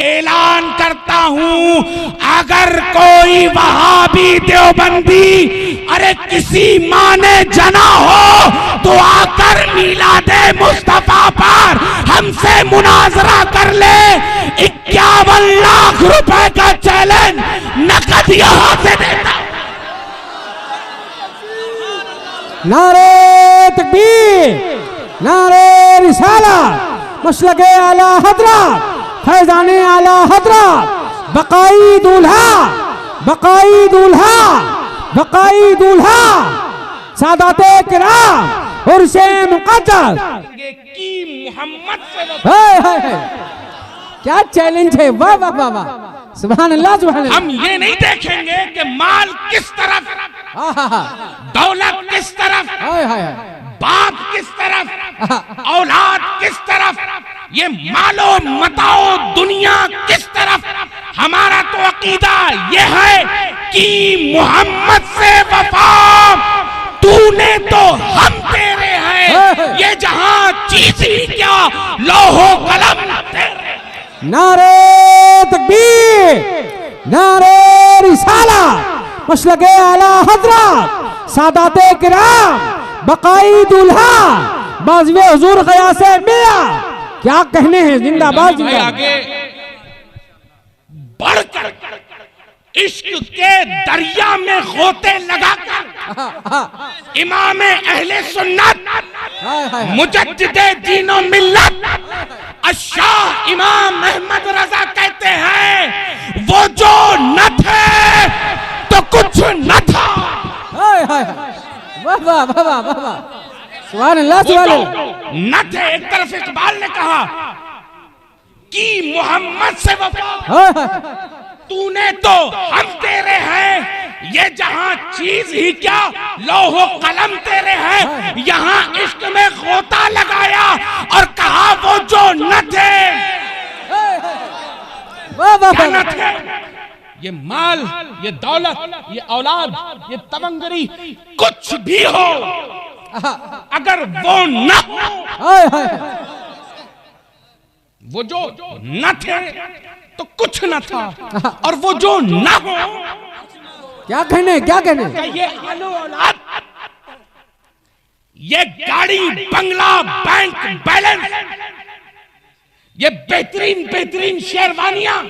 ऐलान करता हूं, अगर कोई वहाबी देवबंदी अरे किसी माँ ने जना हो तो आकर मिलादे मुस्तफा पर हमसे मुनाजरा कर ले। 51 लाख रुपए का चैलेंज नकद यहां से देता। नारे तकबीर, नारे रिसाला, मसलके आला हजरत, फैजाने आला हजरत, बकाई दूल्हा, बकाई दूल्हा, बकाई दूल्हा, सादाते किराम और से मुक़द्दस की मोहम्मद से क्या चैलेंज है। वाह वाह वाह वाह, सुभान अल्लाह सुभान अल्लाह। हम ये नहीं देखेंगे कि माल किस तरफ, दौलत किस तरफ, बाप किस तरफ, औलाद किस तरफ, ये मालो मताओ दुनिया किस तरफ। हमारा तो अकीदा ये है कि मोहम्मद से वफा, तूने तो हम तेरे हैं, ये जहां चीज ही क्या लोहो कलम तेरे। नारे तकबीर, नारे रिसाला, मसलके आला हजरत, सादाते किराम, बकाई दूल्हा, बाज़वे हुजूर ग़यासे मियां, क्या कहने हैं। जिंदाबाद जिंदाबाद। आगे बढ़कर इश्क के दरिया में गोते लगाकर इमाम अहले सुन्नत मुजद्दिदे दीनो मिल्लत अशाह इमाम अहमद रजा कहते हैं, वो जो न थे तो कुछ न था। वाह वाह वाह वाह वाह, सुभान अल्लाह सुभान अल्लाह। न थे, एक तरफ इकबाल ने कहा कि मोहम्मद से वफा, तूने तो हम तेरे हैं, ये जहां चीज ही क्या लौहो कलम तेरे हैं। यहाँ इश्क में गोता लगाया और कहा वो जो न थे, क्या न थे। ये माल, ये दौलत, ये औलाद, ये तमंगरी कुछ भी हो, अगर वो न हो, वो जो न थे तो कुछ न था, और वो जो न हो, क्या कहने, क्या कहने। ये आलो औलाद, ये गाड़ी, बंगला, बैंक बैलेंस, ये बेहतरीन बेहतरीन शेरवानियां,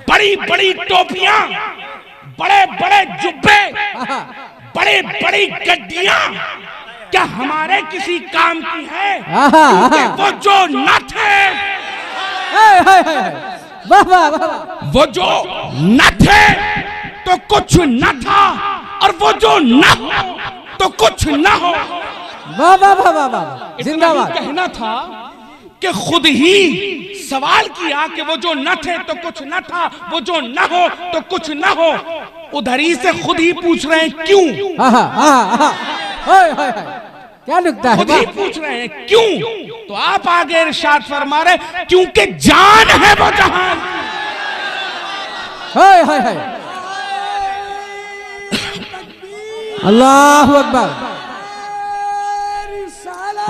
बड़ी बड़ी टोपियां, बड़े बड़े जुब्बे, बड़े बड़ी गड्डियां, क्या हमारे किसी काम की है? क्योंकि वो जो न थे, वाह वाह वाह, वो जो न थे तो कुछ न था, और वो जो न हो तो कुछ न हो। वाह वाह वाह वाह वाह, जिंदाबाद। कहना था कि खुद ही सवाल किया कि वो जो न थे तो कुछ न था, वो जो न हो तो कुछ न हो। उधर ही से खुद ही पूछ रहे हैं क्यों। क्या नुक्ता है, खुद ही पूछ रहे हैं क्यों। तो आप आगे इरशाद फरमा रहे, क्योंकि जान है वो जहान। अल्लाहु अकबर,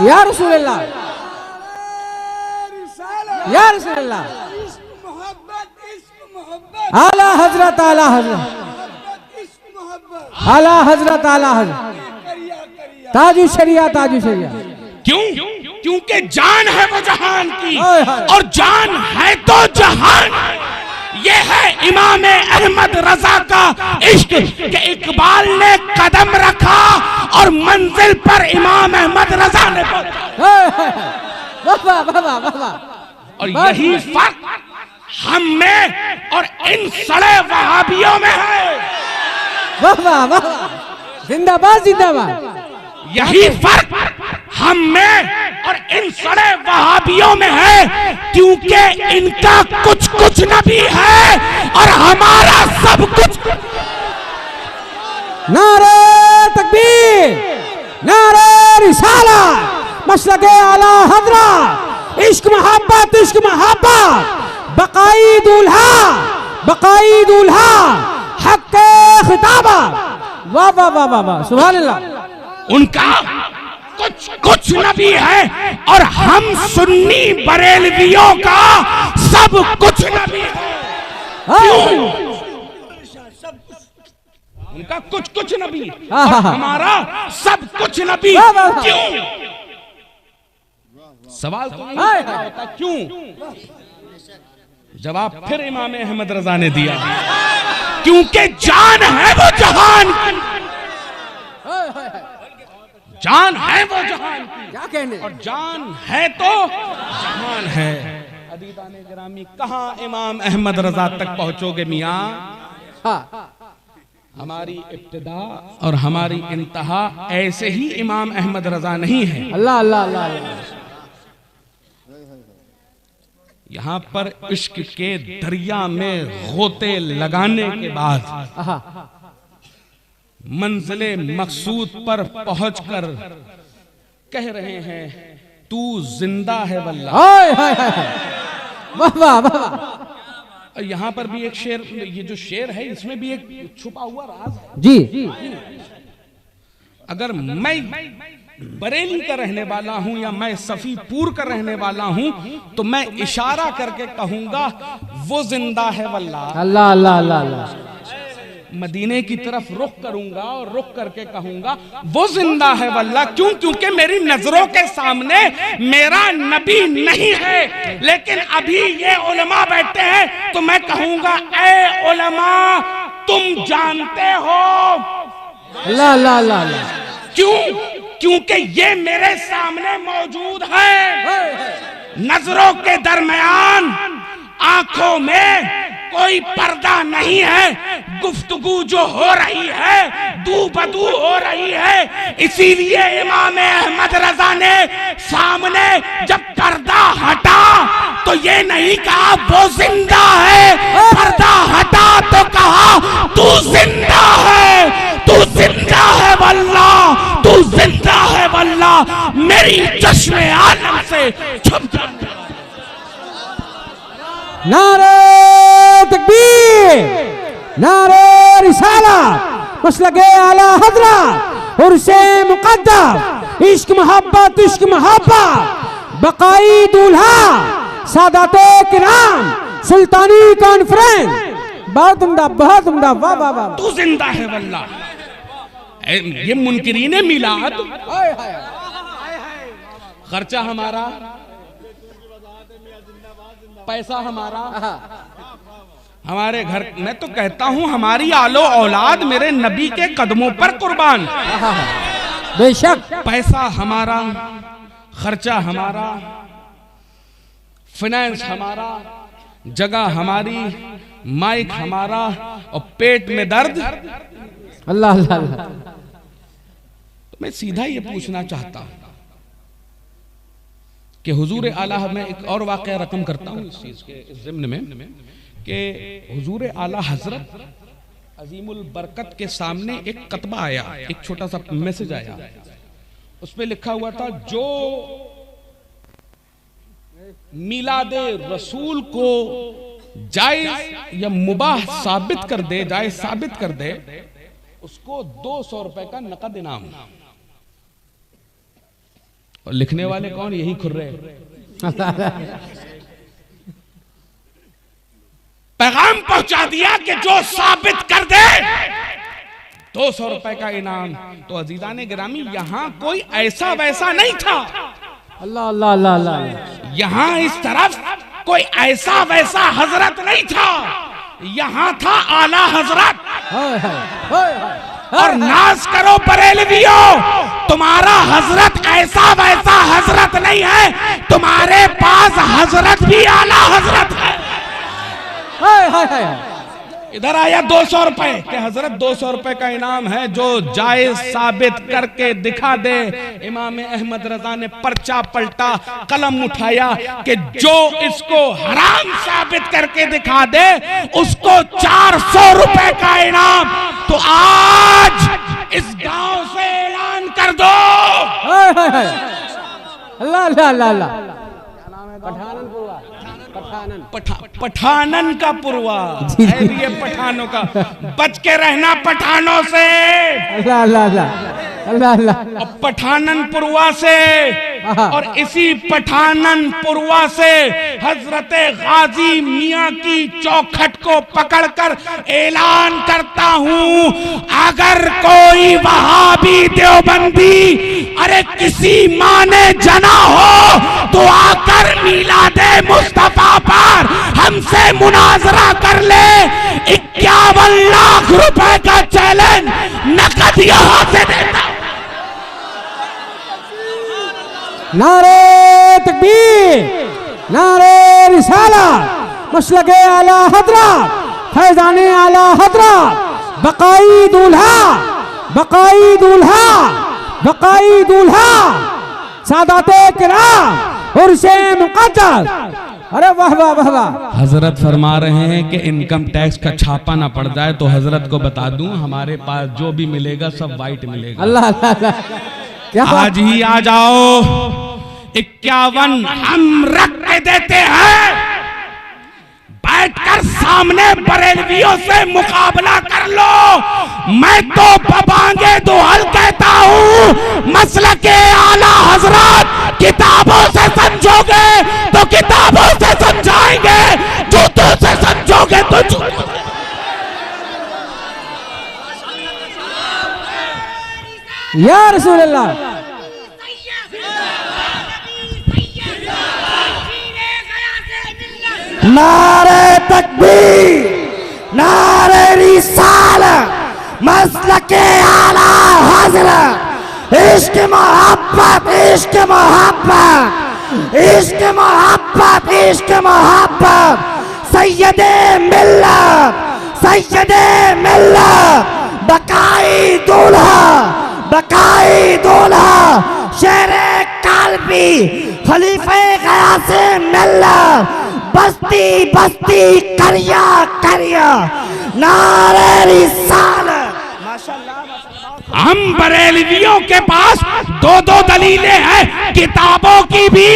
या रसूल अल्लाह, या रसूल अल्लाह, आला हजरत, आला हजरत, आला हजरत, आला हजरत, ताजु शरिया, ताजु शरिया। क्यों? क्योंकि जान है वो जहान की, और जान है तो जहान। ये है इमाम अहमद रजा का इश्क कि इकबाल ने कदम रखा और मंजिल पर इमाम अहमद रजा ने पहुंचा। और यही फर्क हम में और इन सड़े वहाबियों में है। वाह वाह वाह, जिंदाबाद जिंदाबाद। यही फर्क हम में और इन सड़े वहाबियों में है, क्योंकि इनका कुछ कुछ नबी है और हमारा सब कुछ। नारे तकबीर, नारे रिसाला, मसलके आला हजरत, इश्क मोहब्बत, इश्क मोहब्बत, बकाई दूल्हा, बकाई दूल्हा, हक खिताबा। वाह वाह वाह वाह वाह, सुभान अल्लाह। उनका कुछ नबी है और हम सुन्नी बरेलवियों का सब कुछ नबी है। क्यों? उनका कुछ नबी और हमारा सब कुछ नबी। क्यों? सवाल तो नहीं होता क्यों? जवाब फिर इमाम अहमद रजा ने दिया, क्योंकि जान है वो जहान की, जान है वो जहान की, क्या कहने, और जान है तो जहान है। अदीदाने गिरामी, कहां इमाम अहमद रजा तक पहुंचोगे मियां? हमारी इब्तिदा और हमारी इंतहा ऐसे ही इमाम अहमद रजा नहीं है। अल्लाह अल्लाह अल्लाह। यहां पर इश्क के दरिया में गोते लगाने के बाद मंजिले मकसूद पर पहुंचकर कह रहे हैं तू जिंदा है वल्लाह। वाह वाह वाह। यहां पर भी एक शेर, ये जो शेर है इसमें भी एक छुपा हुआ राज है जी। अगर मैं बरेली का रहने वाला हूं या मैं सफीपुर का रहने वाला हूं तो मैं इशारा करके कहूंगा वो जिंदा है वल्लाह। अल्लाह अल्लाह अल्लाह अल्लाह। मदीने की तरफ रुख करूंगा और रुख करके कहूंगा वो जिंदा है वल्लाह। क्यों? क्योंकि मेरी नजरों के सामने मेरा नबी नहीं है, लेकिन अभी ये उलमा बैठे हैं तो मैं कहूंगा ए उलमा तुम जानते हो। अल्लाह अल्लाह अल्लाह। क्यों? क्योंकि ये मेरे सामने मौजूद है। नजरों के दरमियान आंखों में कोई पर्दा नहीं है, गुफ्तगू जो हो रही है दू बदू हो रही है। इसीलिए इमाम अहमद रजा ने सामने जब पर्दा हटा तो ये नहीं कहा वो जिंदा है, पर्दा हटा तो कहा तू जिंदा है, तू जिंदा है वल्लाह, तू जिंदा है वल्लाह। मेरी चश्मे आलम से छुप जा। नारे तकबीर, नारे रिसालत, मसलके आला हज़रत, उर्से मुक़द्दस, इश्क मोहब्बत, इश्क मोहब्बत, बकाई दूल्हा, सादाते किराम, सुल्तानी कॉन्फ्रेंस। बहुत उम्दा, बहुत उम्दा। वाह वाह वाह। तू जिंदा है वल्लाह। ये मुनकिरीने मिलाद, खर्चा हमारा, पैसा हमारा, हमारे घर, मैं तो कहता हूं हमारी आलो औलाद मेरे नबी के कदमों पर कुर्बान। बेशक। पैसा हमारा, खर्चा हमारा, फाइनेंस हमारा, जगह हमारी, माइक हमारा, और पेट में दर्द। अल्लाह अल्लाह अल्लाह। तो मैं सीधा ये पूछना चाहता हूं कि हुजूर आला, मैं एक और वाकया रकम करता हूं इस चीज के इस ज़िम्न में कि हुजूर आला हजरत अजीमुल बरकत के सामने एक कतबा आया, एक छोटा सा मैसेज आया। उस पे लिखा हुआ था जो मिलादे रसूल को जायज या मुबाह साबित कर दे, जायज साबित कर दे, उसको 200 रुपए का नकद इनाम। और लिखने वाले कौन? यही खुर्रे। पैगाम पहुंचा दिया कि जो साबित कर दे 200 रुपए का इनाम। तो अजीजाने गिरामी, यहां कोई ऐसा वैसा नहीं था। अल्लाह अल्लाह अल्लाह अल्लाह। यहां इस तरफ कोई ऐसा वैसा हजरत नहीं था, यहां था आला हजरत। और नाज करो बरेलवियों, तुम्हारा हजरत ऐसा वैसा हजरत नहीं है, तुम्हारे पास हजरत भी आला हजरत है। इधर आया 200 रुपए के हजरत 200 रुपए का इनाम है, जो जायज साबित करके दिखा दे। इमाम अहमद रजा ने पर्चा पलटा, कलम उठाया कि जो इसको हराम साबित करके दिखा दे उसको 400 रुपए का इनाम। तो आज इस गांव से ऐलान कर दो। अल्लाह अल्लाह अल्लाह अल्लाह। पठानन का पुरवा है ये पठानों का। बच के रहना पठानों से। अल्लाह अल्लाह अल्लाह। अल्लाह अल्लाह। और पठाननपुरवा से, और इसी पठाननपुरवा से हजरत गाजी मियां की चौखट को पकड़कर ऐलान करता हूं, अगर कोई वहाबी देवबंदी अरे किसी माँ ने जना हो तो आकर मिलादे मुस्तफा पर हमसे मुनाजरा कर ले। 51 लाख रुपए का चैलेंज नकद यहां से देता। नारे तकबीर, नारे रिसाला, मसलके आला हजरत, फैजाने आला हजरत, बकाई दूल्हा, बकाई दूल्हा, बकाई दूल्हा, सादाते किराम, उर्से मुक़द्दस। अरे वाह वाह वाह वाह। हजरत फरमा रहे हैं कि इनकम टैक्स का छापा ना पड़ जाए, तो हजरत को बता दूं हमारे पास जो भी मिलेगा सब वाइट मिलेगा। अल्लाह अल्लाह, क्या आज ही आ जाओ। 51 हम रख के देते हैं, बैठकर सामने बरेलवियों से मुकाबला कर लो। मैं तो बबांगे दुहल कहता हूँ, मसलके आला हजरत किताबों से समझोगे तो किताबों से समझाएंगे, जूतों से समझोगे तो जूतों से। या रसूल अल्लाह। नारे तकबीर, नारे रिसालत, मसलके आला हजरत, इश्क मोहब्बत, इश्क मोहब्बत, इश्क मोहब्बत, इश्क मोहब्बत, सैयदे मिल्लत, सैयदे मिल्लत, बकाई दूल्हा, बकाई दूल्हा, शेरे कालबी, खलीफे गयासे मिल्लत, बस्ती बस्ती करिया करिया, नारे रिसालत। हम बरेलवियों के पास 2-2 दलीलें हैं, किताबों की भी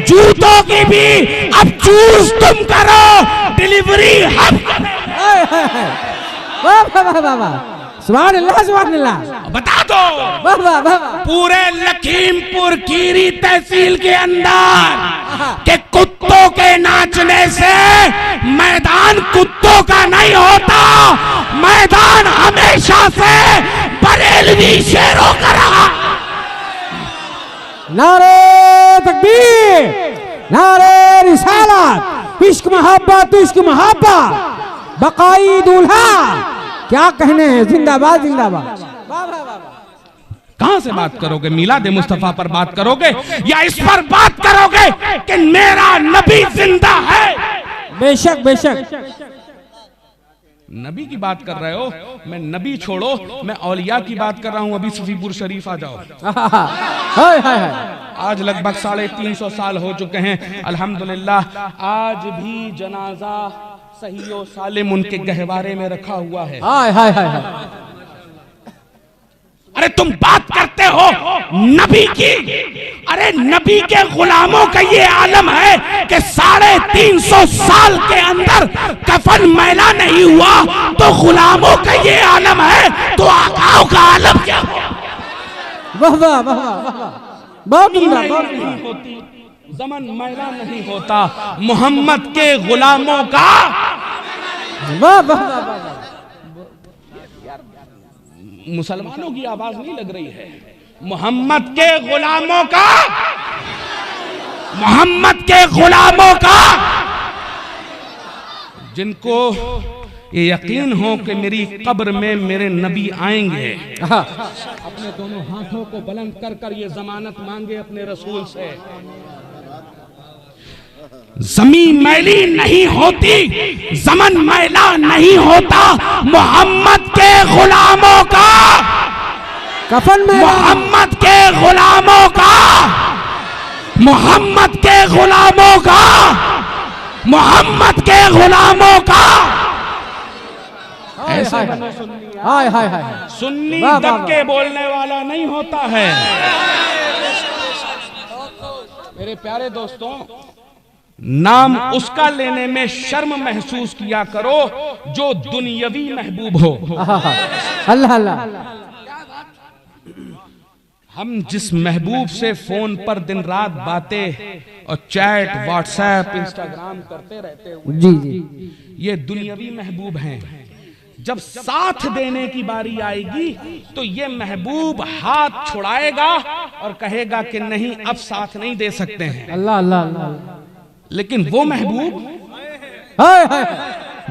जूतों की भी। अब चूज तुम करो, डिलीवरी हम करेंगे। वाह वाह वाह वाह, सुभान अल्लाह सुभान अल्लाह। बता दो, वाह वाह वाह। पूरे लखीमपुर खीरी तहसील के अंदर के कुत्तों के नाचने से मैदान कुत्तों का नहीं होता, मैदान हमेशा से बरेलवी शेरों का रहा। नारे तकबीर, नारे रिसालत, इश्क मोहब्बत, इश्क मोहब्बत, बकाई दूल्हा। क्या कहने हैं, जिंदाबाद जिंदाबाद। कहां से बात करोगे, मिलाद मुस्तफा पर बात करोगे या इस पर बात करोगे कि मेरा नबी जिंदा है? बेशक बेशक। नबी की बात कर रहे हो, मैं नबी छोड़ो, मैं औलिया की बात कर रहा हूं। अभी सफीपुर शरीफ आ जाओ। हाय हाय हाय। आज लगभग 350 साल हो चुके हैं, अल्हम्दुलिल्लाह। आज भी जनाजा सही और सालिम उनके गहवारे में रखा हुआ है। हाय हाय हाय हाय। अरे तुम बात करते हो नबी की, अरे नबी के गुलामों का ये आलम है कि 350 साल के अंदर कफन मैला नहीं हुआ, तो गुलामों का ये आलम है, तो आकाओं का आलम क्या हो? वाह वाह वाह वाह, बहुत उम्दा, बहुत नहीं होती, ज़मन मैला नहीं होता मोहम्मद के गुलामों का। वाह वाह वाह। मुसलमानों की आवाज नहीं लग रही है, मोहम्मद के गुलामों का, मोहम्मद के गुलामों का, जिनको ये यकीन हो कि मेरी कब्र में मेरे नबी आएंगे, अपने दोनों हाथों को बुलंद कर कर ये जमानत मांगे अपने रसूल से। जमीन मैली नहीं होती, ज़मन मैला नहीं होता मोहम्मद के गुलामों का, कफन में मोहम्मद के गुलामों का, मोहम्मद के गुलामों का, मोहम्मद के गुलामों का। ऐसा हाय हाय हाय। सुन्नी दब के बोलने वाला नहीं होता है। मेरे प्यारे दोस्तों, नाम उसका लेने में शर्म महसूस किया करो जो दुनियावी महबूब हो। अल्लाह अल्लाह। हम जिस महबूब से फोन पर दिन रात बातें और चैट व्हाट्सएप इंस्टाग्राम करते रहते हैं, जी जी, ये दुनियावी महबूब हैं। जब साथ देने की बारी आएगी तो ये महबूब हाथ छुड़ाएगा और कहेगा कि नहीं, अब साथ नहीं दे सकते हैं। अल्लाह अल्लाह अल्लाह। लेकिन वो महबूब हाय हाय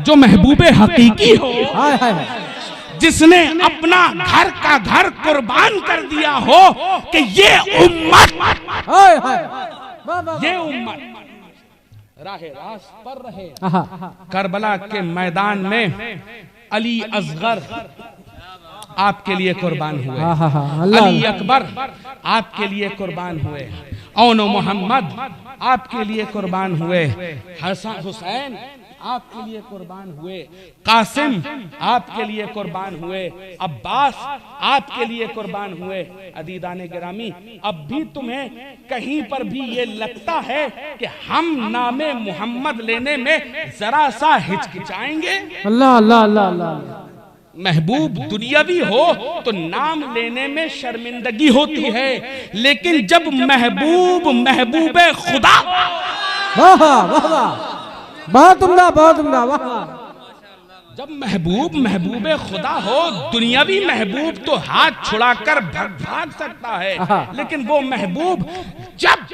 जो महबूबे हकीकी हो, हाय हाय, जिसने अपना घर का घर कुर्बान कर दिया हो कि ये उम्मत, हाय हाय, वाह वाह, ये उम्मत राहे रास पर रहे। आहा, करबला के मैदान में अली असगर आपके लिए कुर्बान हुए, आहा, अल्लाह अली अकबर आपके लिए कुर्बान हुए, औनो मोहम्मद आपके लिए कुर्बान हुए, हसन हुसैन आपके लिए कुर्बान हुए, कासिम आपके लिए कुर्बान हुए, अब्बास आपके लिए कुर्बान हुए। अदीदाने गिरामी, अब भी तुम्हें कहीं पर भी ये लगता है कि हम नामे मोहम्मद लेने में जरा सा हिचकिचाएंगे? अल्लाह अल्लाह अल्लाह अल्लाह। महबूब दुनियावी हो तो नाम लेने में शर्मिंदगी होती है, लेकिन जब महबूब महबूबे खुदा, वाह वाह वाह, बहुत उम्दा, बहुत उम्दा, वाह। जब महबूब महबूबे खुदा हो, दुनियावी महबूब तो हाथ छुड़ाकर भाग सकता है, लेकिन वो महबूब जब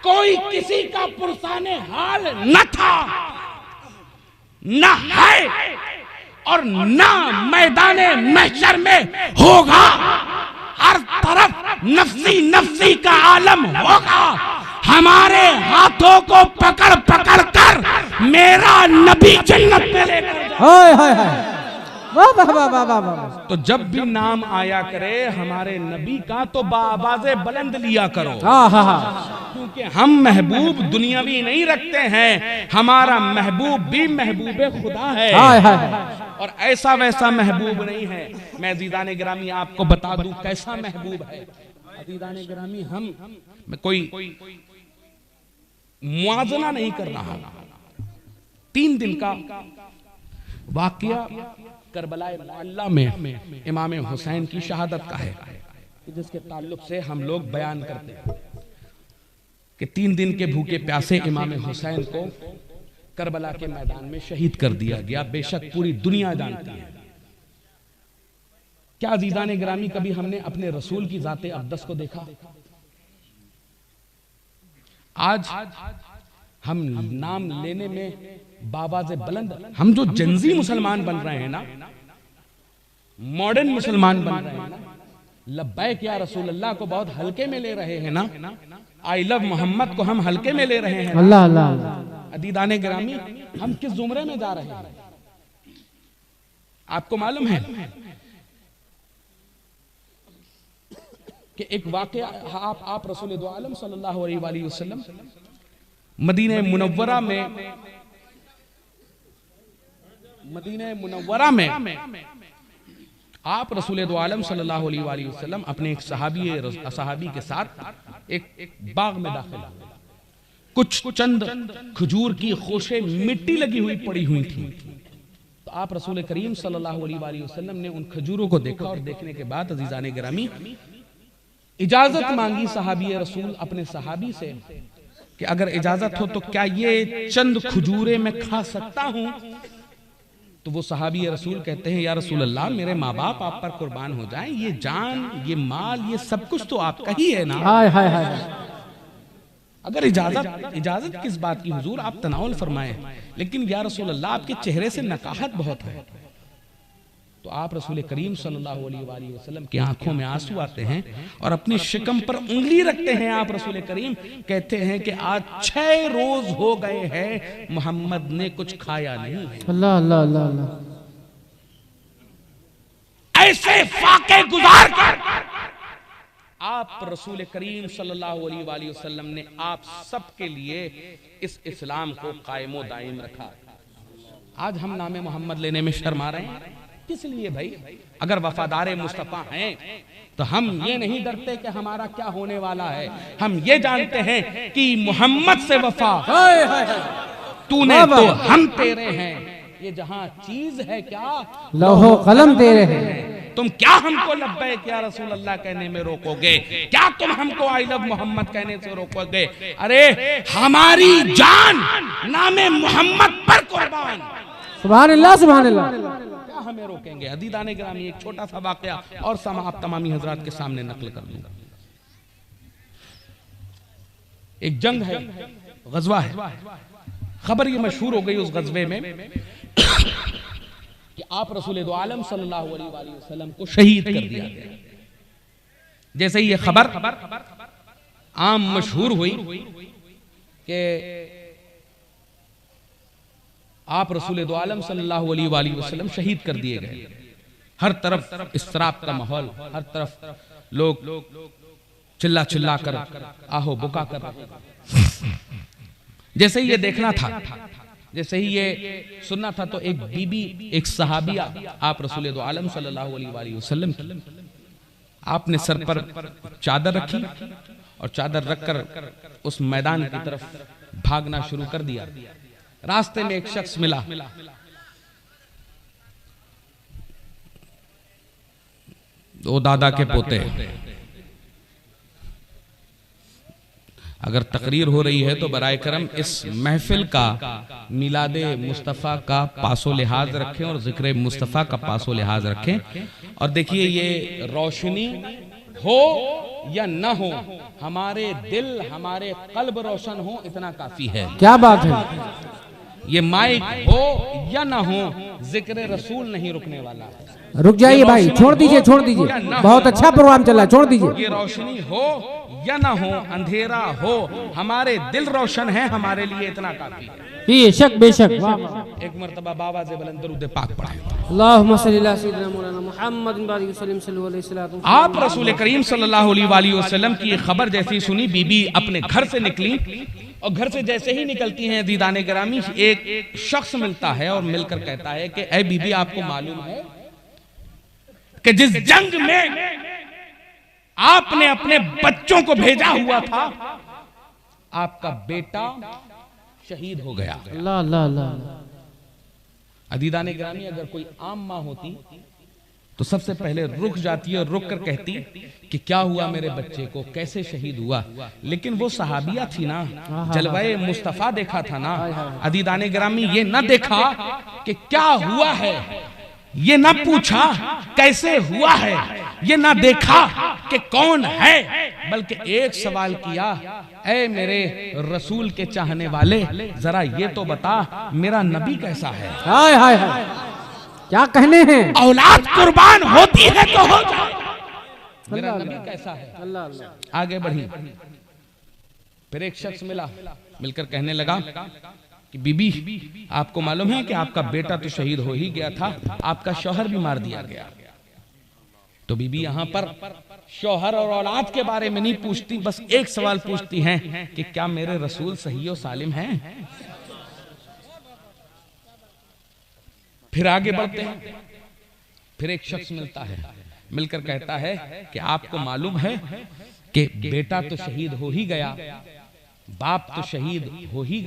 कोई किसी का पुरसाने हाल न था, न है और ना मैदाने महशर में होगा, हर तरफ नफ्सी नफ्सी का आलम होगा, हमारे हाथों को पकड़ पकड़ कर मेरा नबी जन्नत में लेकर जाए। हाय हाय हाय, वाह वाह वाह वाह वाह वाह। तो जब भी नाम आया करे हमारे नबी का तो बाआवाज़े बुलंद लिया करो, क्योंकि हम महबूब दुनियावी नहीं रखते हैं, हमारा महबूब भी महबूबे खुदा है। हाय हाय, और ऐसा वैसा महबूब नहीं है। मैं अज़ीज़ाने गिरामी आपको बता दूं कैसा महबूब है। अज़ीज़ाने गिरामी, हम मैं कोई मुआवजा नहीं कर रहा, 3 दिन का वाकया करबलाए मुअल्ला में इमाम हुसैन की शहादत का है, जिसके ताल्लुक से हम लोग बयान करते हैं कि 3 दिन के भूखे प्यासे इमाम हुसैन को करबला के मैदान में शहीद कर दिया गया। बेशक पूरी दुनिया जानती है। क्या अज़ीज़ाने गिरामी कभी हमने अपने रसूल की ज़ाते अक़दस को देखा? आज हम नाम लेने में बाबाज़े बुलंद, हम जो जंजी मुसलमान बन रहे हैं ना, मॉडर्न मुसलमान बन रहे हैं ना, लब्बैक या रसूल अल्लाह को बहुत हल्के में ले रहे हैं ना, आई लव मोहम्मद को हम हल्के में ले रहे हैं। अल्लाह अल्लाह। अदीदाने गिरामी, हम किस जुमरे में जा रहे हैं आपको मालूम है कि एक वाकया, आप रसूल दो आलम सल्लल्लाहु अलैहि वसल्लम मदीने मुनव्वरा में आप रसूल दो आलम सल्लल्लाहु अलैहि वसल्लम अपने एक सहाबी के साथ एक बाग में दाखिल हुए। कुछ चंद खजूर की खोशे मिट्टी लगी हुई पड़ी हुई थी। तो आप रसूल करीम सल्लल्लाहु अलैहि वसल्लम ने उन खजूरों को देखा और देखने के बाद अज़ीज़ाने गिरामी इजाजत मांगी सहाबी रसूल अपने सहाबी से कि अगर इजाजत हो तो क्या ये चंद खजूरें मैं खा सकता हूं? तो वो सहाबी रसूल कहते हैं, या रसूल अल्लाह, मेरे माँ बाप आप पर कुर्बान हो जाएं, ये जान, ये माल, ये सब कुछ तो आपका ही है ना। हाय हाय हाय, अगर इजाजत किस बात की हुजूर, आप तनाउल फरमाएं, लेकिन या रसूल अल्लाह आपके चेहरे से नकाहत बहुत है। तो आप रसूल करीम सल्लल्लाहु अलैहि वसल्लम की आंखों में आंसू आते हैं और अपनी शिकम पर उंगली रखते हैं। आप रसूल करीम कहते हैं कि आज 6 रोज हो गए हैं मोहम्मद ने कुछ खाया नहीं। अल्लाह अल्लाह अल्लाह अल्लाह। ऐसे फाके गुजार कर आप रसूल करीम सल्लल्लाहु अलैहि वसल्लम ने आप सबके लिए इस इस्लाम को कायमो दायम रखा। आज हम नामे मोहम्मद लेने में शर्मा रहे हैं, किस लिए भाई? अगर वफादार मुस्तफा हैं तो हम ये नहीं डरते कि हमारा क्या होने वाला है। हम ये जानते हैं कि मोहम्मद से वफा, तूने तो हम तेरे हैं, ये जहां चीज है क्या लौहो कलम तेरे हैं। तुम क्या हमको लब्बैक या रसूल अल्लाह कहने में रोकोगे? क्या तुम हमको आई लव मोहम्मद कहने से रोकोगे? अरे हमारी जान नामे मोहम्मद पर कुर्बान। सुभान अल्लाह, सुभान अल्लाह। क्या हमें रोकेंगे? अदीदाने गिरामी, एक छोटा सा वाकया और आप तमामी हजरात के सामने नकल कर दूंगा। एक जंग है, गजवा है, खबर ये मशहूर हो गई उस गजवे में कि आप रसूल दो आलम सल्लल्लाहु अलैहि वसल्लम को शहीद कर दिया गया। जैसे ही ये खबर आम मशहूर हुई कि आप रसूल दो आलम सल्लल्लाहु अलैहि वसल्लम शहीद कर दिए गए, हर तरफ इस्तराब का माहौल, हर तरफ लोग चिल्ला चिल्ला कर आहो बुका कर रहे। जैसे ही ये देखना था, जैसे ही ये सुनना था, तो एक बीबी, एक सहाबिया आप रसूल दो आलम सल्लल्लाहु अलैहि वसल्लम की, आपने सर पर चादर रखी और चादर रखकर उस मैदान की तरफ भागना शुरू कर दिया। रास्ते में एक शख्स मिला, वो दादा के पोते। अगर तकरीर हो रही है तो बराए करम इस महफिल का मिलादे मुस्तफ़ा का पासो लिहाज रखें और जिक्र मुस्तफ़ा का पासो लिहाज रखें। और देखिए, ये रोशनी हो या ना हो, हमारे दिल, हमारे कल्ब रोशन हो, इतना काफी है। क्या बात है। ये माइक हो या ना हो, जिक्र रसूल नहीं रुकने वाला। रुक जाइए भाई, छोड़ दीजिए, छोड़ दीजिए, बहुत अच्छा प्रोग्राम चला, छोड़ दीजिए। ये रोशनी हो या ना हो, अंधेरा हो, हमारे दिल रोशन है, हमारे लिए इतना काफी है। बेशक बेशक। एक मर्तबा बाबा से बुलंद दरूद पाक पढ़ाएं। अल्लाहुम्मा सल्ली अला सय्यिदिना मौलाना मुहम्मद बारिक वसल्लम सल्लल्लाहु अलैहि वसल्लम। आप रसूल करीम सल्लल्लाहु अलैहि वसल्लम की ये खबर जैसी सुनी, बीबी अपने घर से निकली और घर से जैसे ही निकलती हैं दीदाने गिरामी, एक शख्स मिलता है और मिलकर कहता है कि ऐ बीबी, आपको मालूम है कि जिस जंग में आपने अपने बच्चों को भेजा हुआ था, आपका बेटा शहीद हो गया। अल्लाह अल्लाह अल्लाह। अदीदाने गिरामी, अगर कोई आम माँ होती तो सबसे पहले रुक जाती और रुक कर कहती कि क्या हुआ मेरे बच्चे को, कैसे शहीद हुआ। लेकिन वो सहाबिया थी ना, जलवाए मुस्तफा देखा था ना। अदीदाने गिरामी, ये ना देखा कि क्या हुआ है, ये ना पूछा कैसे हुआ है, ये ना देखा कि कौन है, बल्कि एक सवाल किया, ऐ मेरे रसूल के चाहने वाले, जरा ये तो बता मेरा नबी कैसा है। हाय हाय हाय, क्या कहने हैं। औलाद कुर्बान होती है तो हो जाए, मेरा नबी कैसा है। अल्लाह अल्लाह। आगे बढ़ी, फिर एक शख्स मिला, मिलकर कहने लगा कि बीबी, आपको मालूम है कि आपका बेटा तो शहीद हो ही गया था, आपका शौहर भी मार दिया गया। तो बीबी यहां पर शौहर और औलाद के बारे में नहीं पूछती, बस एक सवाल पूछती हैं कि क्या मेरे रसूल सही और सालिम हैं। फिर आगे बढ़ते हैं, फिर एक शख्स मिलता है, मिलकर कहता है कि आपको मालूम है कि बेटा तो शहीद हो ही गया, बाप तो शहीद हो ही,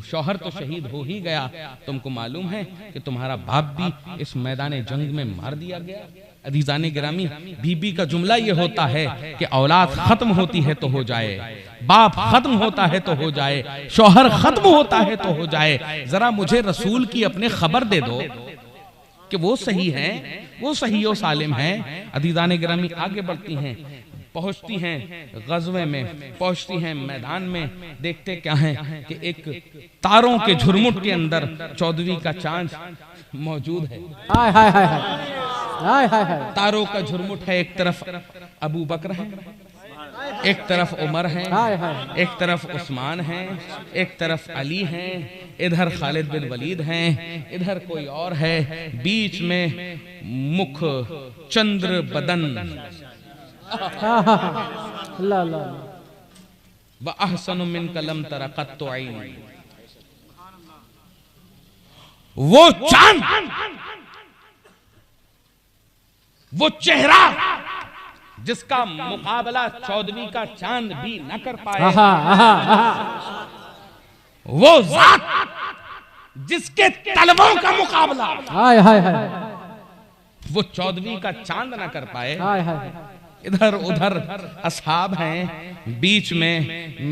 शौहर तो शहीद हो ही गया, तुमको मालूम है कि तुम्हारा बाप भी इस मैदान जंग में मार दिया गया। अजीजाने गिरामी, बीबी का जुमला ये होता है कि औलाद खत्म होती है तो हो जाए, बाप खत्म होता है तो हो जाए, शौहर खत्म होता है तो हो जाए, जरा मुझे रसूल की अपने खबर दे दो कि वो सही हैं, वो सही और सालिम हैं। अजीजाने गिरामी आगे बढ़ती हैं, पहुंचती हैं गजवे में, पहुंचती हैं मैदान में, देखते क्या है कि एक तारों के झुरमुट के अंदर 14वीं का चांद मौजूद है। हाय हाय हाय हाय हाय हाय। तारों का झुरमुट है, एक तरफ अबू बकर है, एक तरफ उमर है, एक तरफ उस्मान है, एक तरफ अली हैं, इधर खालिद बिन वलीद हैं, इधर कोई और है, बीच में मुख चंद्र बदन अल्लाह अल्लाह। व अहसनु मिन कलम तरक़त ऐन, वो चांद, वो चेहरा जिसका मुकाबला 14वीं का चांद भी न कर पाए, वो जात जिसके तलवों का मुकाबला हाय हाय हाय वो 14वीं का चांद ना कर पाए। हाय हाय इधर उधर असहाब हैं, बीच में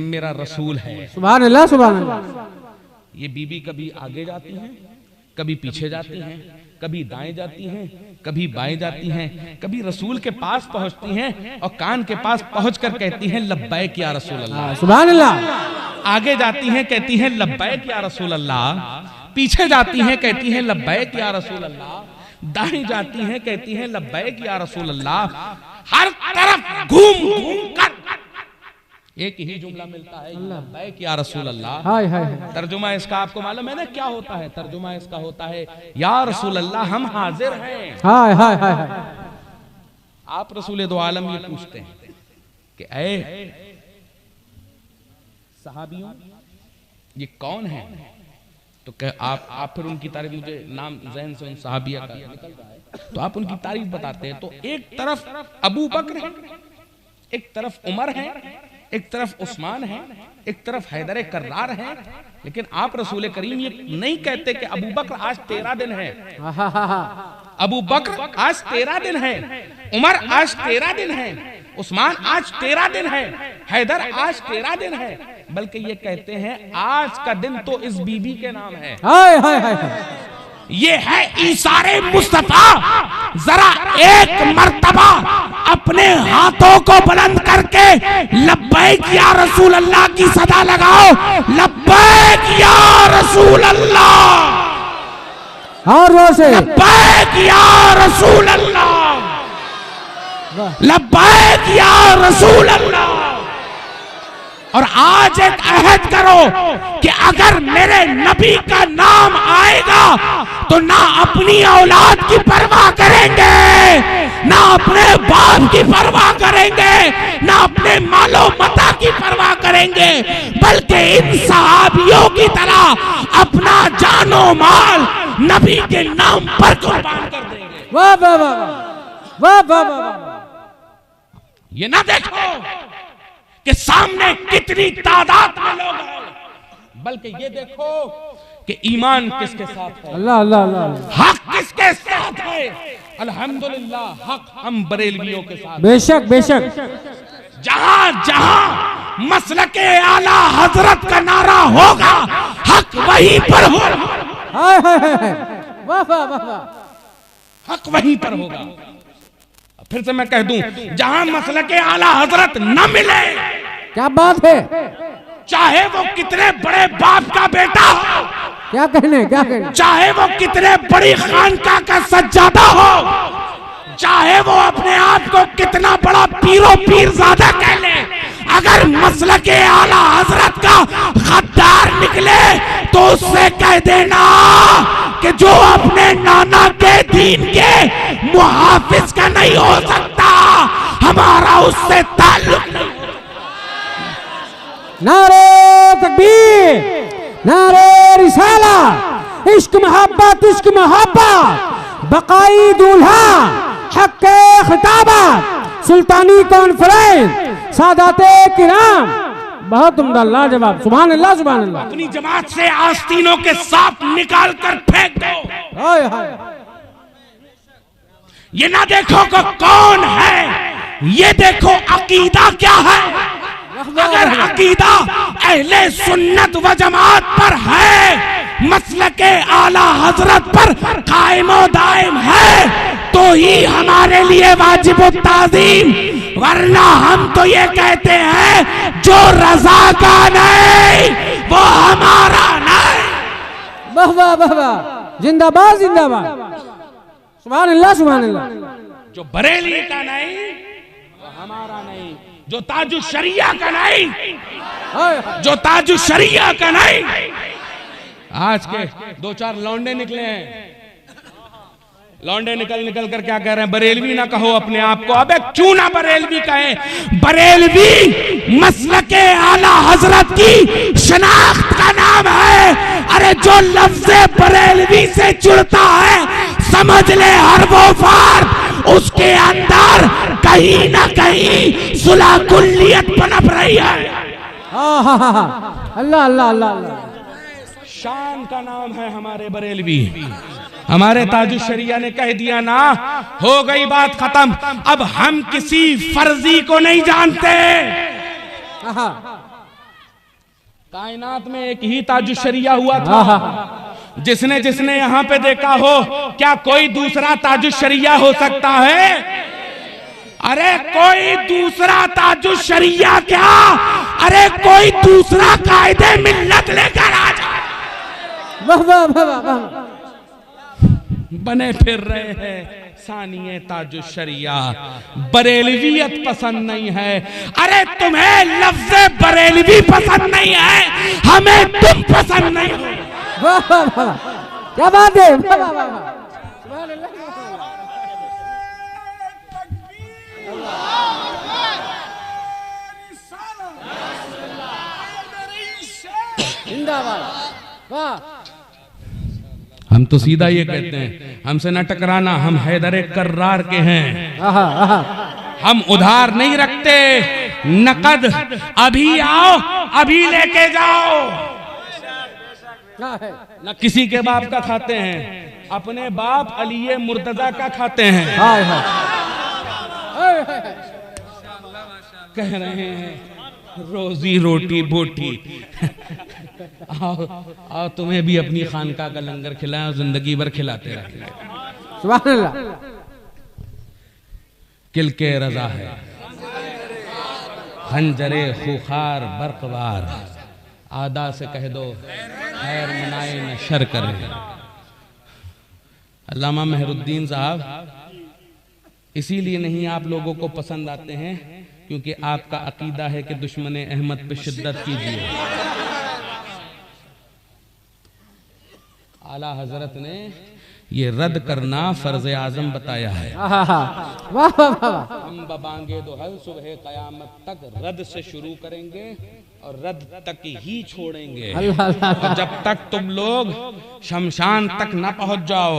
मेरा रसूल है। सुभान अल्लाह सुभान अल्लाह। ये बीबी कभी आगे जाती हैं, कभी पीछे जाती हैं, कभी दाएं जाती हैं, कभी बाएं जाती हैं, कभी रसूल के पास पहुंचती हैं और कान के पास पहुंचकर कहती हैं लब्बैक या रसूल अल्लाह। सुभान अल्लाह। आगे जाती हैं, कहती हैं लब्बैक या रसूल अल्लाह। पीछे जाती हैं, कहती हैं लब्बैक या रसूल अल्लाह। दाएं जाती हैं, कहती हैं लब्बैक या रसूल अल्लाह। हर तरफ घूम घूम कर एक ही जुमला मिलता है, लब्बैक या रसूल अल्लाह। हाय हाय। तर्जुमा इसका आपको मालूम है ना क्या होता है? तर्जुमा इसका होता है या रसूल अल्लाह हम हाजिर हैं। हाय हाय हाय हाय। आप रसूल दो आलम ये पूछते हैं कि ऐ सहाबियों ये कौन है? तो आप फिर उनकी तारीफ, मुझे नाम ज़हन से उन सहाबिया का निकल रहा है, तो आप उनकी तारीफ बताते हैं। तो एक तरफ अबू बकर है, एक तरफ उमर है, एक तरफ उस्मान है, एक तरफ हैदर कर्रार है। लेकिन आप रसूल करीम ये नहीं कहते कि अबू बकर आज 13 दिन है, अबू बकर आज 13 दिन है, उमर आज 13 दिन है, उस्मान आज 13 दिन है, हैदर आज 13 दिन है, बल्कि ये कहते हैं आज का दिन तो इस बीबी के नाम है। हाय हाय हाय। ये है इशारे मुस्तफा। जरा एक मर्तबा अपने हाथों को बुलंद करके लब्बैक या रसूल अल्लाह की सदा लगाओ। लब्बैक या रसूल अल्लाह। और वो से लब्बैक या रसूल अल्लाह, लब्बैक या रसूल अल्लाह। और आज एक अहद करो कि अगर मेरे नबी का नाम आएगा तो ना अपनी औलाद की परवाह करेंगे, ना अपने बाप की परवाह करेंगे, ना अपने मालो मता की परवाह करेंगे, बल्कि इन सहाबियों की तरह अपना जानो माल नबी के नाम पर कुर्बान कर देंगे। वाह वाह वाह वाह वाह वाह। ये ना देखो कि सामने कितनी तादाद में लोग हैं, बल्कि ये देखो कि ईमान किसके साथ है, अल्लाह अल्लाह अल्लाह। हक किसके साथ है। अल्हम्दुलिल्लाह हक हम बरेलवियों के साथ। बेशक बेशक। जहां जहां मसलके आला हजरत का नारा होगा हक वहीं पर होगा। हाय हाय हाय। वाह वाह वाह वाह। हक वहीं पर होगा। फिर से मैं कह दूं, जहां मसलके आला हजरत न मिले, क्या बात है, चाहे वो कितने बड़े बाप का बेटा हो, क्या कहने क्या कहने, चाहे वो कितने बड़ी खानका का सज्जादा हो, चाहे वो अपने आप को कितना बड़ा पीरो पीरजादा कह ले, अगर मसलके आला हजरत का गद्दार निकले तो उससे कह देना कि जो अपने नाना के दीन के मुहाफिज का नहीं हो सकता, हमारा उससे ताल्लुक नहीं। नारे तकबीर, नारे रिसाला, इश्क मोहब्बत, बकाई दूल्हा, हक खिताबा, सुल्तानी कॉन्फ्रेंस, सादाते किराम। बहुत उम्दा, लाजवाब। सुभान अल्लाह सुभान अल्लाह। अपनी जमात से आस्तीनों के सांप निकाल कर फेंक दो। हाय हाय। ये ना देखो कि कौन है, ये देखो अकीदा क्या है। अगर अकीदा अहले सुन्नत व जमात पर है, मसलके आला हजरत पर कायमो दायम है, तो ही हमारे लिए वाजिब ताज़ीम, वरना हम तो ये कहते हैं जो रज़ा का नहीं वो हमारा नहीं। वाह वाह वाह वाह। जिंदाबाद जिंदाबाद। सुभान अल्लाह सुभान अल्लाह। जो बरेली का नहीं वो हमारा नहीं, जो ताजु शरिया का नहीं, जो ताजु शरिया का नहीं। आज के 2-4 लौंडे निकले हैं, लौंडे निकल कर क्या कह रहे हैं, बरेलवी ना कहो अपने आप को। अबे क्यों ना बरेलवी कहे? बरेलवी मसलके आला हजरत की शनाख्त का नाम है। अरे जो लफ्ज़ बरेलवी से जुड़ता है, समझ ले हर वो फर्द उसके अंदर कहीं ना कहीं सुलह कुल्लियत पनप रही है। अल्लाह अल्लाह अल्लाह। शान का नाम है हमारे बरेलवी। हमारे ताजुश शरिया ने कह दिया ना, हो गई बात खत्म। अब हम किसी फर्जी को नहीं जानते। कायनात में एक ही ताजुश शरिया हुआ था। जिसने जिसने यहां पे देखा हो, क्या कोई दूसरा ताजुश शरिया हो सकता है? अरे कोई दूसरा ताजुश शरिया क्या, अरे कोई दूसरा कायदे मिल्लत लेकर आ जाए। बने फिर रहे हैं सानिए ताजुश शरिया। बरेलवियत पसंद नहीं है। अरे तुम्हें लफ्ज़ बरेलवी पसंद नहीं है, हमें तुम पसंद नहीं हो। क्या बात है। हम तो सीधा ये कहते हैं, हमसे न टकराना, हम हैदर कर्रार के हैं। हम उधार नहीं रखते, नकद अभी आओ अभी लेके जाओ। न किसी के बाप का खाते हैं, अपने बाप अली मुर्तजा का खाते हैं। कह रहे हैं रोजी रोटी बोटी। आओ तुम्हें भी अपनी खानका का लंगर खिलाएं और जिंदगी भर खिलाते रहेंगे। सुभान अल्लाह। किल के रजा है खंजरे खुखार बरकवार, आदा से कह दो खैर मनाए न शर करे। अल्लामा मेहरुद्दीन साहब इसीलिए नहीं आप लोगों को पसंद आते हैं क्योंकि आपका अकीदा है कि दुश्मन अहमद पे शिद्दत कीजिए। आला हजरत ने ये रद्द करना फर्ज आजम बताया है। हम बबांगे दो हल सुबह कयामत तक रद्द से शुरू करेंगे और रद्द तक ही छोड़ेंगे। और जब तक तुम लोग शमशान तक न पहुंच जाओ,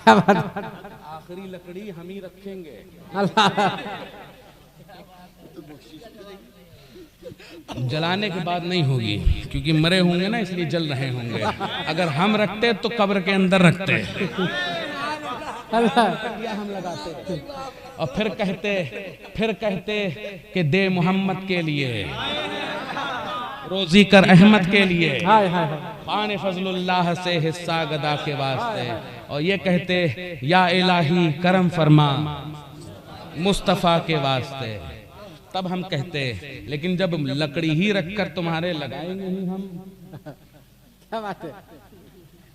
आखिरी लकड़ी हम ही रखेंगे। जलाने के बाद नहीं होगी क्योंकि मरे होंगे ना, इसलिए जल रहे होंगे। अगर हम रखते तो कब्र के अंदर रखते, हम लगाते और फिर कहते कि दे मोहम्मद के लिए, रोजी कर अहमद के लिए, पाने फजलुल्लाह से हिस्सा गदा के वास्ते। और ये कहते या इलाही करम फरमा मुस्तफा के वास्ते, तब हम कहते। लेकिन जब लकड़ी ही रखकर तुम्हारे लगाएंगे ही हम। क्या बात है,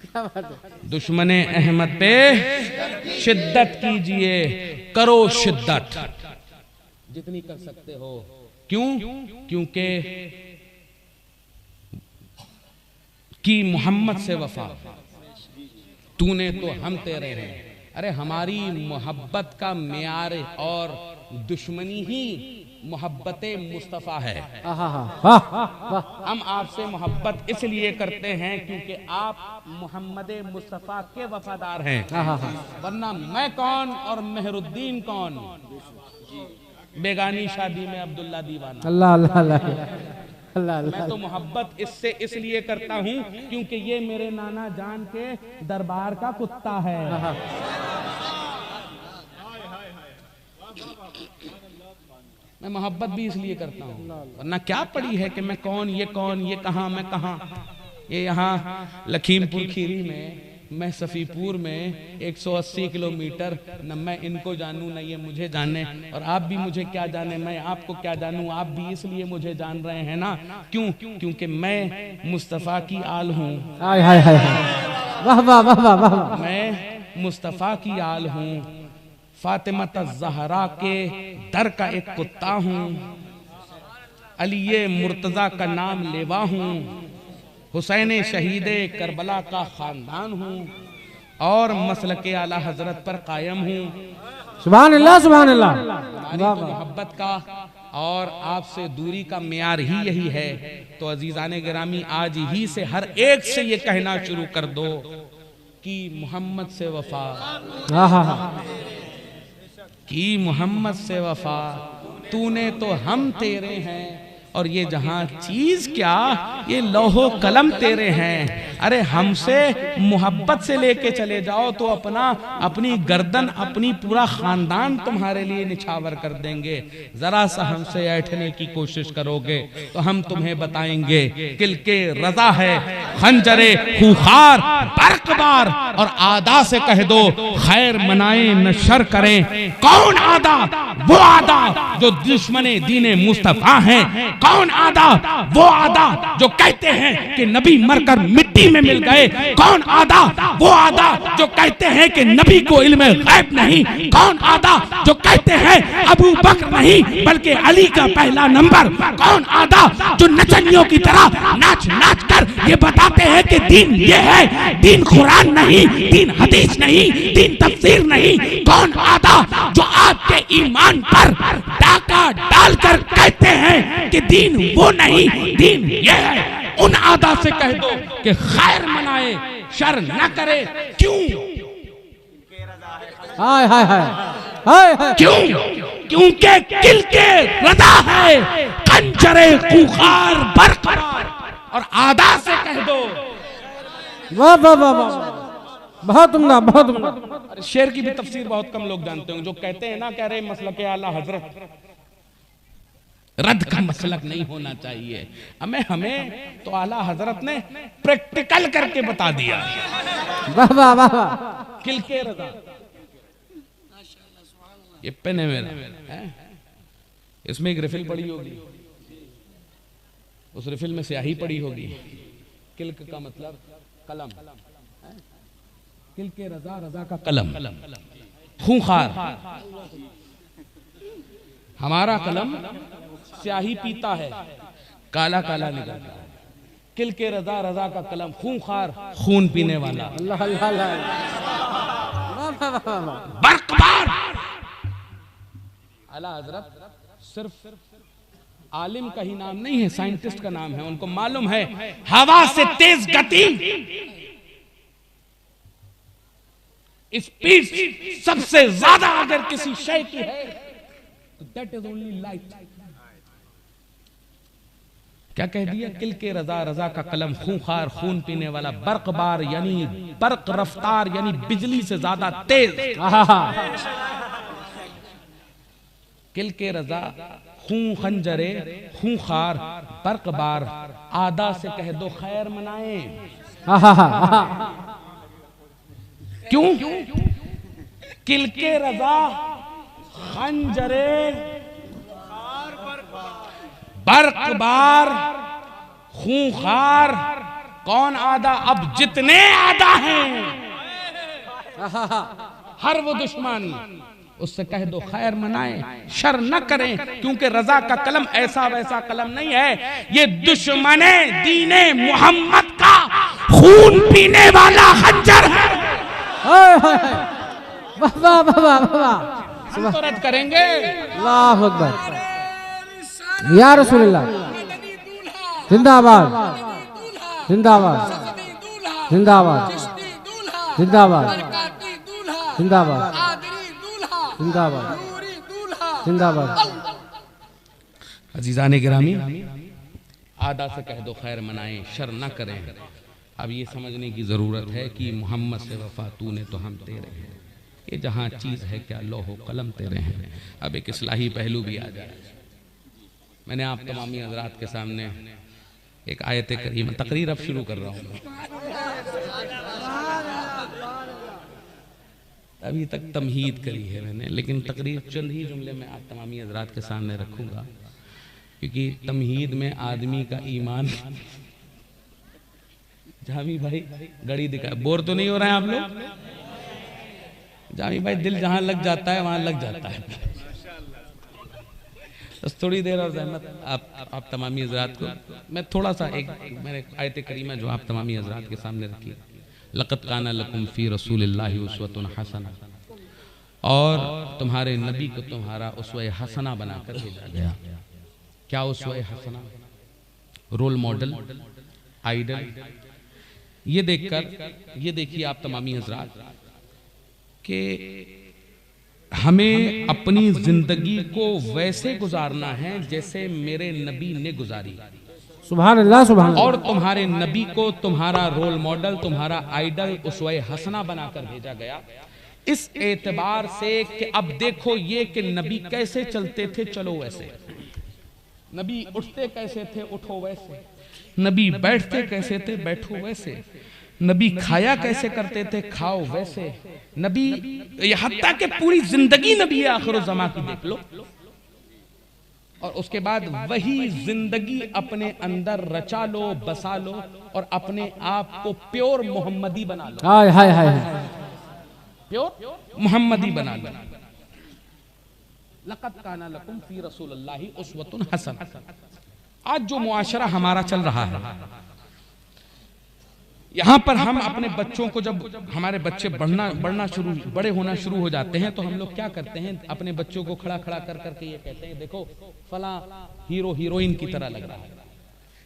क्या बात है। दुश्मने अहमद पे शिद्दत कीजिए, करो शिद्दत जितनी कर सकते हो। क्यों? क्योंकि की मोहम्मद से वफा, तूने तो हम तेरे हैं। अरे हमारी मोहब्बत का मेयार और दुश्मनी ही मोहब्बत मुस्तफ़ा है। हम आपसे मोहब्बत इसलिए करते हैं क्योंकि आप मोहम्मद मुस्तफ़ा के वफादार हैं। वरना मैं कौन और मेहरुद्दीन कौन? बेगानी शादी में अब्दुल्ला दीवाना। अल्लाह अल्लाह अल्लाह अल्लाह। मैं तो मोहब्बत इससे इसलिए करता हूँ क्योंकि ये मेरे नाना जान के दरबार का कुत्ता है। मैं मोहब्बत भी इसलिए करता हूँ, वरना क्या पड़ी है कि मैं कौन, ये कहाँ, मैं कहाँ। ये यहाँ लखीमपुर खीरी में, मैं सफ़ीपुर में 180 किलोमीटर, न मैं इनको जानूं न ये मुझे जाने, और आप भी मुझे क्या जाने, मैं आपको क्या जानूं। आप भी इसलिए मुझे जान रहे हैं ना। क्यों? क्योंकि मैं मुस्तफ़ा की आल हूँ। वाह वाह वाह वाह। मैं मुस्तफ़ा की आल हूँ, फातिमा ज़हरा के दर का एक कुत्ता हूँ, अली मुर्तज़ा का नाम लेवा हूँ, हुसैन शहीदे करबला का खानदान हूँ और मसलके आला हजरत पर कायम हूँ। सुभान अल्लाह सुभान अल्लाह। तो मोहब्बत का और आपसे दूरी का मेयार ही यही है। तो अजीजाने गिरामी, आज ही से हर एक से ये कहना शुरू कर दो कि मोहम्मद से वफा, कि मोहम्मद से वफा, तूने तो हम तेरे हैं। और ये जहां चीज क्या, ये लौहो कलम तेरे हैं। अरे हमसे मोहब्बत से लेके चले जाओ तो अपनी गर्दन, अपनी पूरा खानदान तुम्हारे लिए निछावर कर देंगे। जरा सा हमसे ऐठने की कोशिश करोगे तो हम तुम्हें बताएंगे किलके रजा है, खंजरे खूंखार बरकबार, और आदा से कह दो खैर मनाए न शर करें। कौन आदा? वो आदा जो दुश्मने दीने मुस्तफा हैं। कौन आदा? वो आदा जो कहते हैं कि नबी मरकर मिट्टी में मिल गए। कौन आदा? वो आदा जो कहते हैं कि नबी को इल्म गैब नहीं। कौन आदा जो कहते हैं अबू बकर नहीं बल्कि अली का पहला नंबर। कौन आदा जो नचनियों की तरह नाच नाच कर ये बताते हैं कि दीन ये है, दीन कुरान नहीं, दीन हदीस नहीं, दीन तफसीर नहीं। कौन आदा जो आपके ईमान पर डाका डालकर कहते हैं कि दीन वो नहीं, दीन ये है। उन आदा से कह दो कि खैर मनाए शर न करे। क्यों? हाय हाय हाय हाय हाय। क्यों? क्योंकि किल के रजा है, खंजरे खूंखार बरकरार। और आदा से कह दो। वाह वाह वाह वाह, बहुत उम्दा, बहुत उम्दा। शेर की भी तफसीर बहुत कम लोग जानते हैं। जो कहते हैं ना, कह रहे मसलक आला हजरत, रद्द का मसलक नहीं होना चाहिए। हमें तो आला हजरत ने प्रैक्टिकल करके बता दिया। वाह वाह वाह। किल के रजा, ये पेन है मेरा, इसमें एक रिफिल पड़ी होगी, उस रिफिल में स्याही पड़ी होगी। किल्क का मतलब कलम, किल के रजा, रजा का कलम, खूंखार। हमारा कलम स्याही पीता है, काला काला निकलता है। किल के रजा, रजा का कलम खूंखार, खून पीने वाला। अल्लाह अल्लाह अल्लाह। बरकबार। आला हजरत सिर्फ आलिम का ही नाम नहीं है, साइंटिस्ट का नाम है। उनको मालूम है हवा से तेज गति, स्पीड सबसे ज्यादा अगर किसी शय की है तो दैट इज ओनली लाइट। क्या कह दिया? किल के रजा, रजा का कलम खूंखार, खून पीने वाला, बरकबार यानी बर्क रफ्तार यानी बिजली से ज्यादा तेज। किल के रजा, खूं खंजरे खूंखार बरकबार। आदा से कह दो खैर मनाए। क्यों? किल के रजा, खंजरे बरकबार, खूंखार। कौन आदा? अब जितने आदा हैं, हर वो दुश्मन, उससे कह दो खैर मनाए शर न करें। क्योंकि रजा का कलम ऐसा वैसा कलम नहीं है, ये दुश्मने दीने मोहम्मद का खून पीने वाला खंजर है। वाह वाह वाह वाह। हम तो रद्द करेंगे। अल्लाह अकबर, या रसूलुल्लाह। जिंदाबाद जिंदाबाद जिंदाबाद जिंदाबाद जिंदाबाद जिंदाबाद जिंदाबाद। अजीजाने गिरामी, आदा से कह दो खैर मनाएं शर न करें। अब ये समझने की जरूरत है कि मोहम्मद से वफा तूने तो हम तेरे हैं। ये जहाँ चीज है क्या लौहो कलम तेरे हैं। अब एक इस्लाही पहलू भी आ जाए। मैंने आप तमामी हजरात के सामने एक आयत करीम, तकरीर अब शुरू कर रहा हूँ। अभी तक तमहीद करी है मैंने, लेकिन तकरीर चंद ही जुमले में आप तमामी हजरात के सामने रखूंगा, क्योंकि तमहीद में आदमी का ईमान। जामी भाई गड़ी दिखा, बोर तो नहीं हो रहे हैं आप लोग? जामी भाई दिल जहां लग जाता है वहां लग जाता है। बस थोड़ी देर और ज़हमत आप तमामी हजरात को मैं थोड़ा सा एक मैंने आयत करीमा जो आप तमामी हजरात के सामने रखी, लक़द काना लकुम फ़ी रसूलिल्लाहि उस्वतुन हसना, और तुम्हारे नबी को तुम्हारा उसवे हसना बनाकर भेजा गया। क्या उसवे हसना? Role model, idol. ये देखकर ये देखिए आप तमामी हजरात कि हमें अपनी जिंदगी को वैसे गुजारना है जैसे मेरे नबी ने गुजारी सुभान अल्लाह सुभान अल्लाह। और तुम्हारे नबी को तुम्हारा रोल मॉडल, तुम्हारा आइडल, उसवे हसना बनाकर भेजा गया। इस एतबार से कि अब देखो ये कि नबी कैसे चलते थे, चलो वैसे। नबी उठते कैसे थे, उठो वैसे। नबी बैठते कैसे थे, बैठो वैसे। नबी खाया कैसे करते थे, खाओ वैसे। नबी हत्ता के पूरी जिंदगी नबी आखिर ज़मा की देख लो, और उसके बाद वही जिंदगी अपने अंदर रचा लो, बसा लो, और अपने आप को प्योर मोहम्मदी बना लो। हाय हाय हाय, प्योर मोहम्मदी बना लो। लक़द काना लकुम फी रसूलिल्लाहि उस्वतुन हसना। आज जो मुआशरा हमारा चल रहा है, यहाँ पर हम अपने बच्चों को, जब हमारे बच्चे बड़े होना शुरू हो जाते हैं, तो हम लोग क्या करते हैं, अपने बच्चों को खड़ा खड़ा कर करके ये कहते हैं, देखो फला हीरो हीरोइन की तरह लग रहा है।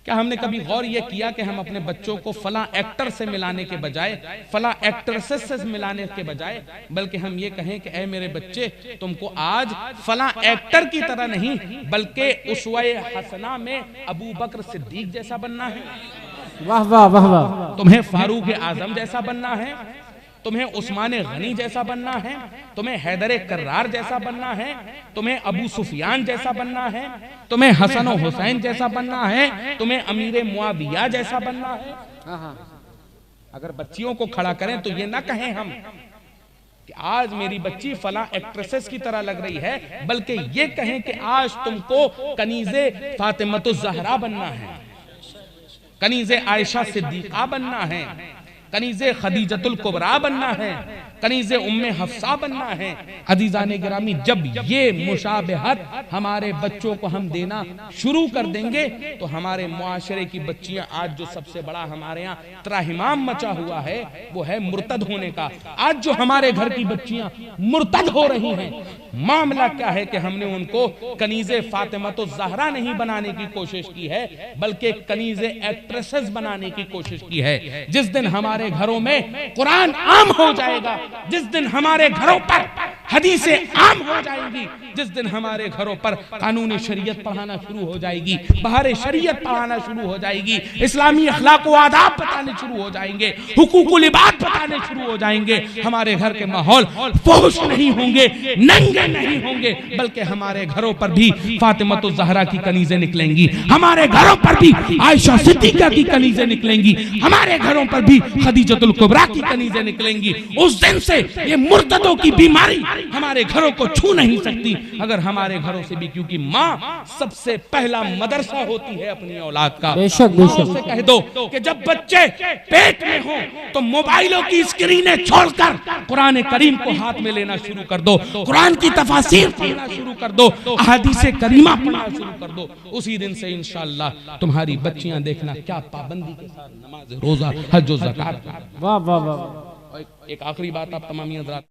क्या हमने कभी गौर ये किया कि हम अपने बच्चों को फला एक्टर से मिलाने के बजाय, फला एक्ट्रेसेस से मिलाने के बजाय, बल्कि हम ये कहें कि ऐ मेरे बच्चे, तुमको आज फला एक्टर की तरह नहीं, बल्कि उसवे हसना में अबू बकर सिद्दीक जैसा बनना है। वाह वाह वाह वाह। तुम्हें फारूक आजम जैसा बनना है, तुम्हें उस्मान गनी जैसा बनना है, तुम्हें हैदर कर्रार जैसा बनना है, तुम्हें अबू सुफियान जैसा बनना है, तुम्हें हसन और हुसैन जैसा बनना है, तुम्हें अमीर मुआविया जैसा बनना है। अगर बच्चियों को खड़ा करें तो ये ना कहें हम कि आज मेरी बच्ची फला एक्ट्रेसेस की तरह लग रही है, बल्कि ये कहें कि आज तुमको कनीज़े फातिमतुज़ ज़हरा बनना है, कनीज़े आयशा सिद्दीक़ा बनना है, कनीज़े खदीजतुल कुबरा बनना है, कनीज़े उम्मे हफ्सा बनना है। अज़ीज़ाने गिरामी, जब ये मुशाबहत हमारे बच्चों को हम देना शुरू कर देंगे, तो हमारे मुआशरे की बच्चियां, आज जो सबसे बड़ा हमारे यहाँ त्राहिमाम मचा हुआ है, वो है मुर्तद होने का। आज जो हमारे घर की बच्चियां मुर्तद हो रही हैं, मामला क्या है कि हमने उनको कनीज़े फातिमतुज़ ज़हरा नहीं बनाने की कोशिश की है, बल्कि कनीज़े एक्ट्रेसेस बनाने की कोशिश की है। जिस दिन हमारे घरों में कुरान आम हो जाएगा, जिस दिन हमारे घरों पर हदीसें आम हो जाएंगी, जिस दिन हमारे घरों पर कानून शरीयत पढ़ाना शुरू हो जाएगी, बहार शरीयत पढ़ाना शुरू हो जाएगी, इस्लामी अखलाक व आदाब बताने शुरू हो जाएंगे, हुकूकुल इबाद बताने शुरू हो जाएंगे, हमारे घर के माहौल फहश नहीं होंगे, नंगे नहीं होंगे, बल्कि हमारे घरों पर भी फातिमतुज़ ज़हरा की कनीज़ें निकलेंगी, हमारे घरों पर भी आयशा सिद्दीक़ा की कनीज़ें निकलेंगी, हमारे घरों पर भी खदीजतुल कुबरा की कनीज़ें निकलेंगी। उस दिन से ये मुर्तदों की बीमारी हमारे घरों को छू नहीं सकती, अगर हमारे घरों से भी, क्योंकि माँ सबसे पहला मदरसा होती है अपनी औलाद का। बेशक बेशक। से कह दो कि जब बच्चे पेट में हो तो मोबाइलों की स्क्रीनें छोड़कर कुरान करीम को हाथ में लेना शुरू कर दो, कुरान की तफासीर पढ़ना शुरू कर दो, अहादीसे करीमा पढ़ना शुरू कर दो। उसी दिन से इंशाअल्लाह तुम्हारी बच्चियां देखना क्या पाबंदी के साथ नमाज, रोजा, हज और ज़कात। वाह वाह वाह। एक आखिरी बात आप तमामी हज़रात